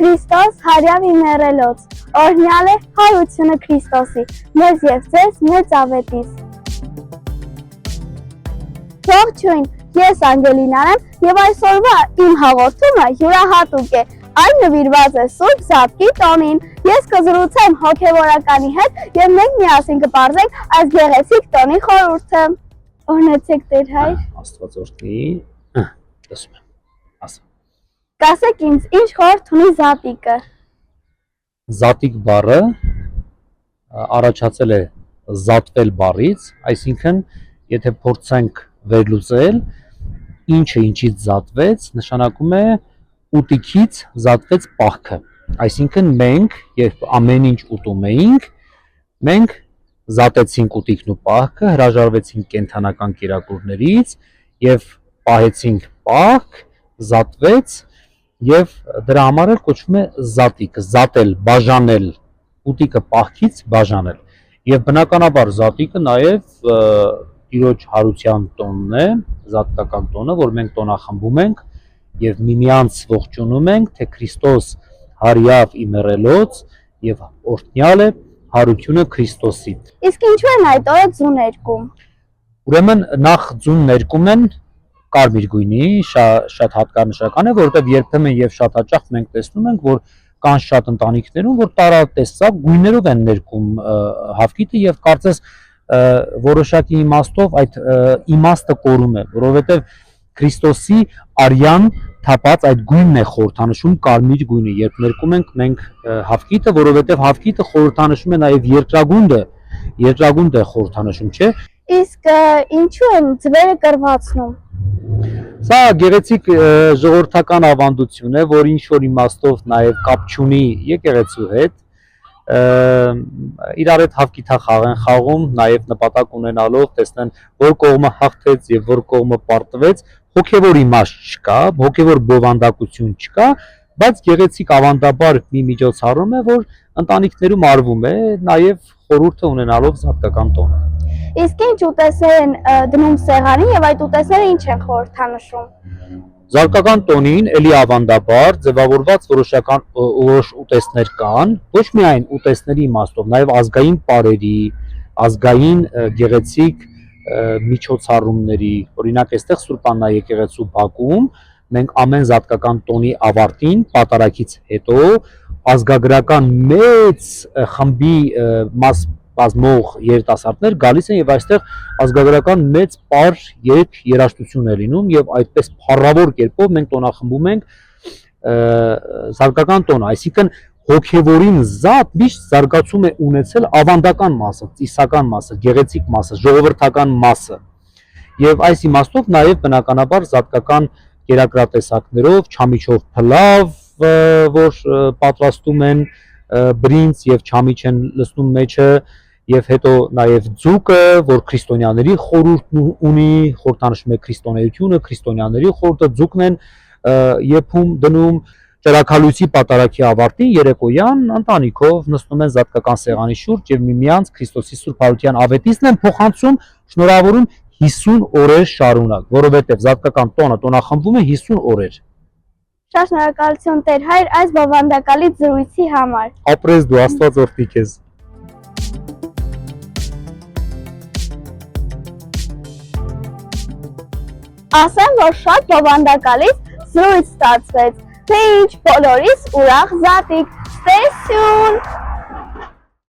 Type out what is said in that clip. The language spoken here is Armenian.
Քրիստոս հարյավ իմերելոց, օրհնյալ է հարությունը Քրիստոսի, մեզ և ձեզ մեծ ավետիս։ Ողջույն, ես Անգելինան եմ և այսօրվա իմ հաղորդումը յուրահատուկ է, այն նվիրված է Սուրբ Զատկի տոնին, ես կզրուցեմ հոգևորականի հետ և մենք միասին կպարզենք այս գեղեցիկ տոնի խորհուրդը։ Օրհնեցեք Տեր Հայր։ Աստված օրհնի, տեսնում եմ, ասա։ Կասեք ինձ, ինչ խորհուրդ ունի Զատիկը։ Զատիկ բառը առաջացել է զատվել բառից, այսինքն, եթե փորձենք վերլուծել, ինչը ինչից զատվեց, նշանակում է ուտիքից զատվեց պահքը, այսինքն մենք, երբ ամեն ինչ ուտում էինք, մենք զատեցինք ուտիքն ու պահքը, հրաժարվեցինք կենդանական կերակուրներից և պահեցինք պահք, զատվեց և դրա համար էլ կոչվում է զատիկ, զատել, բաժանել, ուտիկը պահքից բաժանել և բնականաբար զատիկը նաև Տիրոջ հարության տոնն է, զատկական տոնը, որ մենք տոնախմբում ենք և միմյանց ողջունում ենք, թե Քրիստոս հարյավ իմերելոց և օրհնյալ է հարությունը Քրիստոսի։ Իսկ ինչու են այդ օրը ձուն ներկում։ Ուրեմն նախ ձուն ներկում են կարմիր գույնի, շատ հատկանշական է, որովհետև երբեմն և շատ հաճախ մենք տեսնում ենք, որ կան շատ ընտանիքներում, որ տարատեսակ գույներով են ներկում հավքիթը և կարծես որոշակի իմաստով այդ իմաստը կորում է, որովհետև Քրիստոսի արյան թափած այդ գույնն է խորհրդանշում կարմիր գույնը, երբ ներկում ենք մենք հավքիթը, որովհետև հավքիթը խորհրդանշում է նաև երկրագունդը խորհրդանշում, չէ։ Իսկ ինչու են ձվերը կրվածնում։ Սա գեղեցիկ ժողովրդական ավանդություն է, որ ինչ-որ իմաստով նաև կապ չունի եկեղեցու հետ, իրար հետ հավքիթախաղ են խաղում, նաև նպատակ ունենալով տեսնեն, որ կողմը հաղթեց և որ կողմը պարտվեց, հոգևոր իմաստ չկա, հոգևոր բովանդակություն չկա, բայց գեղեցիկ ավանդաբար մի միջոցառում է, որ ընտանիքներում արվում է, նաև խորհուրդը ունենալով զատկական տոնը։ Իսկ ինչ ուտեստներ են դնում սեղանին և այդ ուտեստները ինչ են խորհրդանշում։ Զատկական տոնին էլի ավանդաբար ձևավորված որոշ ուտեստներ կան, ոչ միայն ուտեստների իմաստով, նաև ազգային պարերի, ազգային գեղեցիկ միջոցառումների, օրինակ այստեղ Սուրբ Աննա եկեղեցու բակում մենք ամեն զատկական տոնի ավարտին, պատարագից հետո ազգագրական մեծ խմբի մաս բազմող երիտասարդներ գալիս են և այստեղ ազգագրական մեծ պար երգ երաժշտություն է լինում և այդպես փառավոր կերպով մենք տոնախմբում ենք զատկական տոնը, այսինքն հոգևորին զատ միշտ զարգացում է ունեցել ավանդական մասը, ծիսական մասը, գեղեցիկ մասը, ժողովրդական մասը և այս իմաստով նաև բնականաբար զատկական կերակրատեսակներով, չամիչով փլավ, որ պատրաստում են բրինձ և չամիչ են լցնում մեջը և հետո նաև ձուկը, որ քրիստոնյաների խորհուրդն ունի, խորհրդանշում է քրիստոնեությունը, քրիստոնյաների խորհուրդը ձուկն են եփում դնում, ճրագալույցի պատարագի ավարտին երեկոյան ընտանիքով նստում են զատկական սեղանի շուրջ և միմյանց Քրիստոսի Սուրբ Հարության ավետիսն են փոխանցում, շնորհավորում 50 օրեր շարունակ, որովհետև զատկական տոնը տոնախմբվում է 50 օրեր։ Շատ շնորհակալություն Տեր Հայր այս բովանդակալից զրույցի համար։ Ապրես դու, Աստված օրհնի քեզ։ Ասեմ, որ շատ բովանդակալից զրույց ստացվեց, թե ինչ բոլորիս ուրախ Զատիկ, ստեսյուն։